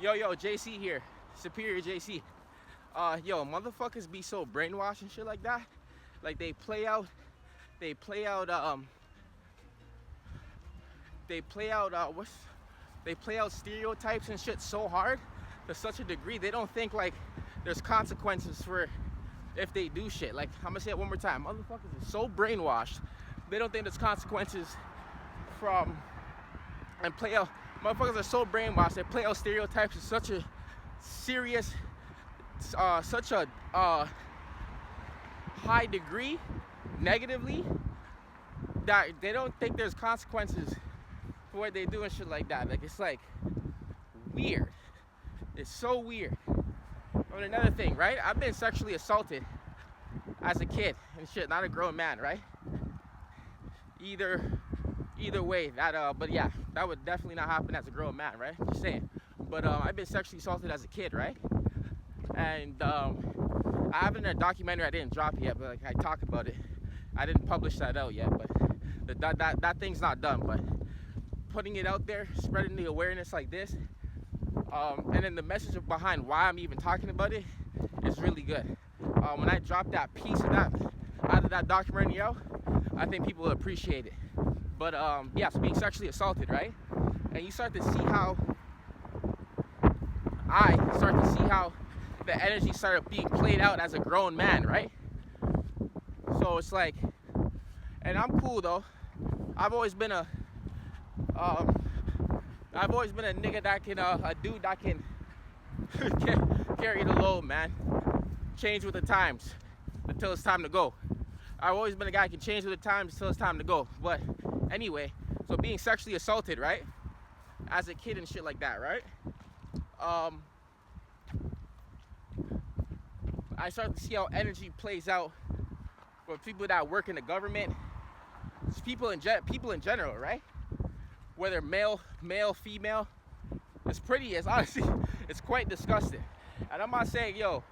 Yo, JC here. Superior JC. Yo, motherfuckers be so brainwashed and shit like that. Like they play out, they play out, they play out stereotypes and shit so hard to such a degree they don't think like there's consequences for if they do shit. Like I'm gonna say it one more time. Motherfuckers are so brainwashed. They don't think there's consequences from and play out. Motherfuckers are so brainwashed. They play out stereotypes in such a serious, such a high degree, negatively, that they don't think there's consequences for what they do and shit like that. Like it's like weird. It's so weird. And another thing, right? I've been sexually assaulted as a kid and shit, not a grown man, right? Either way, but yeah, that would definitely not happen as a grown man, right? Just saying. But I've been sexually assaulted as a kid, right? And I have it in a documentary. I didn't drop it yet, but like I talk about it. I didn't publish that out yet, but that thing's not done. But putting it out there, spreading the awareness like this, and then the message behind why I'm even talking about it is really good. When I drop that piece of that out of that documentary out, I think people will appreciate it. But yeah, so being sexually assaulted, right? And you start to see how the energy started being played out as a grown man, right? So it's like, and I'm cool though. I've always been a nigga that can, a dude that can carry the load, man. Change with the times until it's time to go. I've always been a guy that can change with the times until it's time to go. But anyway, so being sexually assaulted, right? As a kid and shit like that, right? I start to see how energy plays out for people that work in the government. It's people in general, right? Whether male, female, it's honestly, it's quite disgusting. And I'm not saying, yo,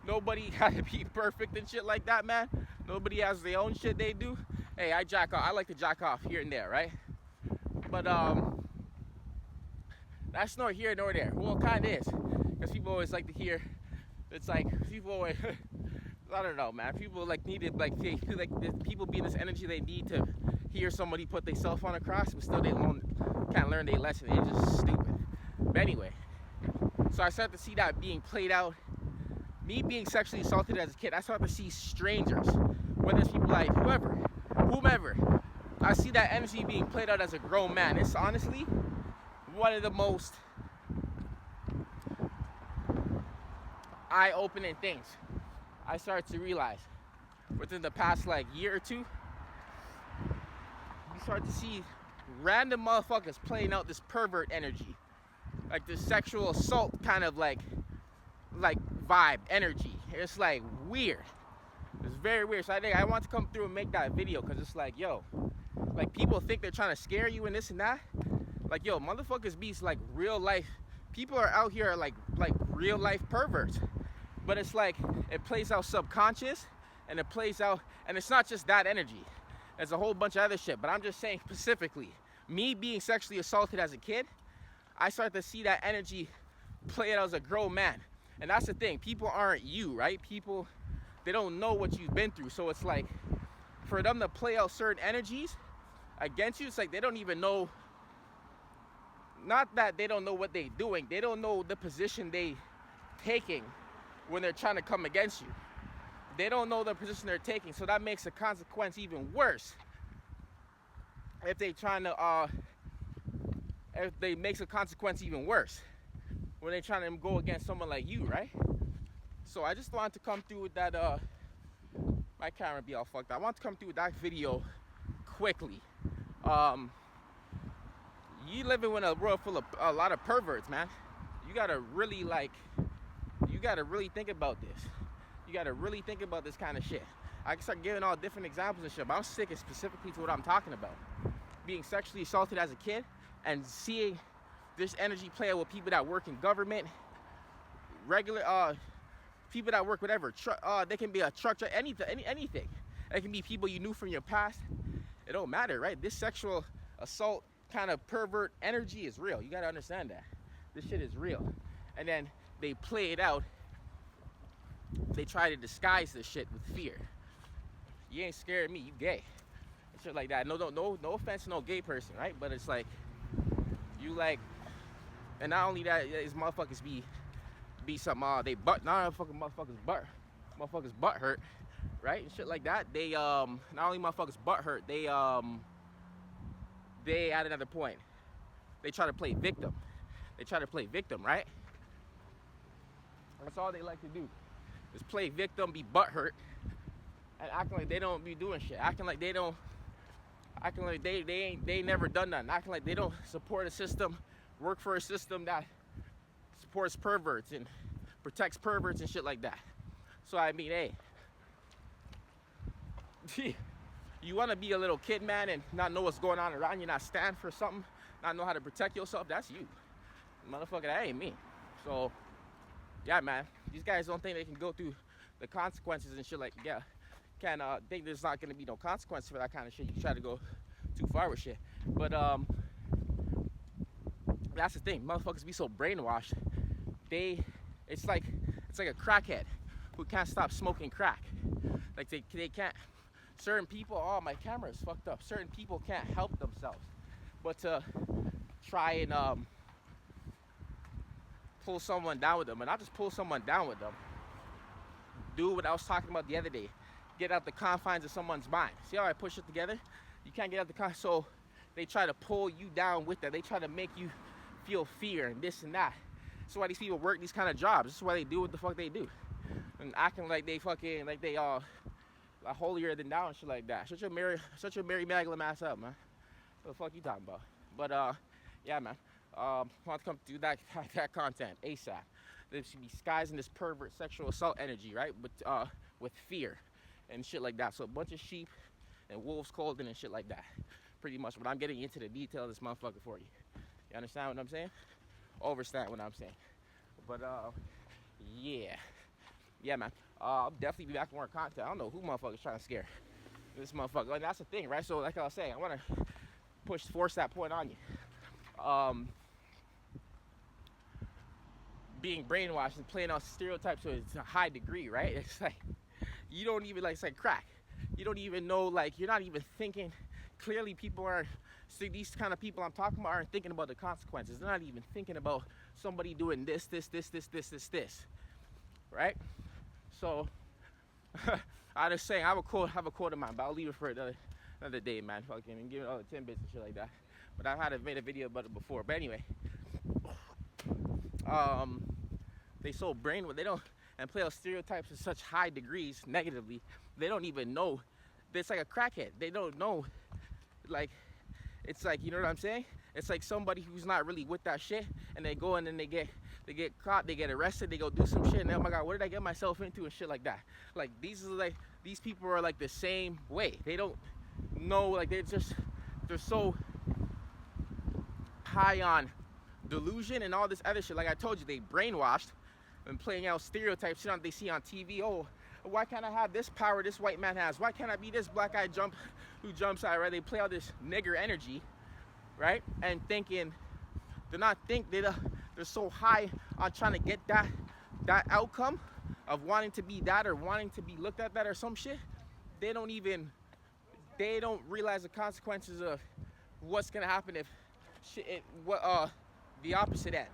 nobody gotta be perfect and shit like that, man. Nobody has their own shit they do. Hey, I jack off. I like to jack off here and there, right? But that's nor here nor there. Well, it kind of is, because people always like to hear. It's like people always, I don't know, man. People like need it, like they feel like people be in this energy they need to hear somebody put their cell phone across, but still they can't learn their lesson. They're just stupid. But anyway, so I start to see that being played out. Me being sexually assaulted as a kid, I start to see strangers, whether it's people like whomever. I see that energy being played out as a grown man. It's honestly one of the most eye-opening things I started to realize within the past like year or two. You start to see random motherfuckers playing out this pervert energy, like this sexual assault kind of like vibe energy. It's like weird. It's very weird. So I think I want to come through and make that video because it's like, yo, like people think they're trying to scare you and this and that. Like, yo, motherfuckers be like real life. People are out here like real life perverts. But it's like it plays out subconscious, and it plays out, and it's not just that energy. There's a whole bunch of other shit. But I'm just saying specifically, me being sexually assaulted as a kid, I start to see that energy play out as a grown man. And that's the thing. People aren't you, right? People, they don't know what you've been through. So it's like, for them to play out certain energies against you, it's like they don't even know. Not that they don't know what they're doing. They don't know the position they taking when they're trying to come against you. They don't know the position they're taking. So that makes the consequence even worse. If they trying to, if they makes a consequence even worse when they're trying to go against someone like you, right? So I just wanted to come through with that, my camera be all fucked up. I want to come through with that video quickly. You living in a world full of a lot of perverts, man. You gotta really think about this. You gotta really think about this kind of shit. I can start giving all different examples and shit, but I'm sticking specifically to what I'm talking about. Being sexually assaulted as a kid and seeing this energy play out with people that work in government, regular people that work whatever. They can be a truck driver, anything. It can be people you knew from your past. It don't matter, right? This sexual assault kind of pervert energy is real. You gotta understand that. This shit is real. And then they play it out. They try to disguise this shit with fear. You ain't scared of me, you gay. And shit like that. No offense to no gay person, right? But it's like, you like, and not only that, is motherfuckers be something, they butt, not fucking motherfuckers butt hurt, right? And shit like that. They, not only motherfuckers butt hurt, they at another point, they try to play victim. They try to play victim, right? That's all they like to do, is play victim, be butthurt, and acting like they don't be doing shit. Acting like they ain't never done nothing. Acting like they don't support a system, work for a system that supports perverts and protects perverts and shit like that. So I mean, hey, you want to be a little kid, man, and not know what's going on around you, not stand for something, not know how to protect yourself, that's you. Motherfucker, that ain't me. So, yeah, man, these guys don't think they can go through the consequences and shit like, yeah, can't think there's not gonna be no consequence for that kind of shit. You try to go too far with shit. But, that's the thing, motherfuckers be so brainwashed. It's like a crackhead who can't stop smoking crack. Like they can't, certain people, oh, my camera is fucked up. Certain people can't help themselves but to try and pull someone down with them. And not just pull someone down with them, do what I was talking about the other day. Get out the confines of someone's mind. See how I push it together? You can't get out the confines, so they try to pull you down with that. They try to make you feel fear and this and that. That's why these people work these kind of jobs. This is why they do what the fuck they do. And acting like they fucking, like they are holier than thou and shit like that. Shut your Mary Magdalene ass up, man. What the fuck you talking about? But yeah, man. Want to come do that content ASAP. They should be disguising this pervert sexual assault energy, right? But with fear and shit like that. So a bunch of sheep and wolves clothing and shit like that. Pretty much. But I'm getting into the detail of this motherfucker for you. You understand what I'm saying? Overstand what I'm saying. But yeah, man. I'll definitely be back with more content. I don't know who motherfuckers trying to scare this motherfucker. And that's the thing, right? So like I was saying, I want to force that point on you. Being brainwashed and playing out stereotypes to a high degree, right? It's like, you don't even, like, it's like crack. You don't even know, like, you're not even thinking clearly. People are, see, these kind of people I'm talking about aren't thinking about the consequences. They're not even thinking about somebody doing this, right? So, I just saying, I have a quote of mine, but I'll leave it for another day, man. Fucking, and give it all the tidbits and shit like that. But I've made a video about it before. But anyway, they so brainwashed, they don't, and play out stereotypes to such high degrees negatively, they don't even know. It's like a crackhead. They don't know, like, it's like, you know what I'm saying? It's like somebody who's not really with that shit, and they go in and they get caught, they get arrested, they go do some shit, and oh my god, what did I get myself into and shit like that. Like, these people are like the same way. They don't know, like, they're so high on delusion and all this other shit. Like I told you, they brainwashed and playing out stereotypes, shit they see on TV. Oh, why can't I have this power this white man has? Why can't I be this black guy who jumps out, right? They play out this nigger energy, right? And thinking, they're so high on trying to get that outcome of wanting to be that or wanting to be looked at that or some shit. They don't realize the consequences of what's gonna happen if the opposite end,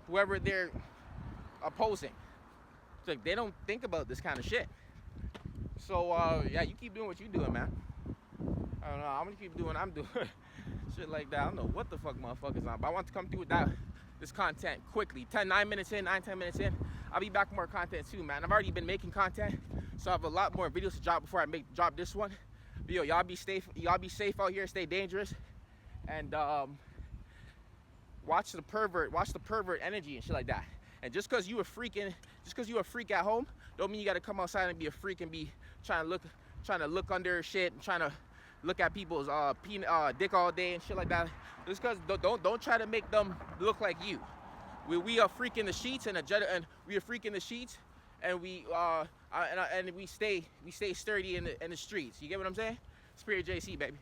whoever they're opposing. It's like they don't think about this kind of shit. So yeah, you keep doing what you're doing, man. I don't know, I'm gonna keep doing what I'm doing. Shit like that. I don't know what the fuck motherfuckers on, but I want to come through with this content quickly. 9 minutes in, 10 minutes in. I'll be back with more content too, man. I've already been making content, so I have a lot more videos to drop before I drop this one. But yo, y'all be safe out here, stay dangerous, and watch the pervert energy and shit like that. And just cause you a freak at home, don't mean you gotta come outside and be a freak and be trying to look under shit and trying to look at people's dick all day and shit like that. Just cause don't try to make them look like you. We are freaking the sheets and we are freaking the sheets, and we stay sturdy in the streets. You get what I'm saying? Spirit JC, baby.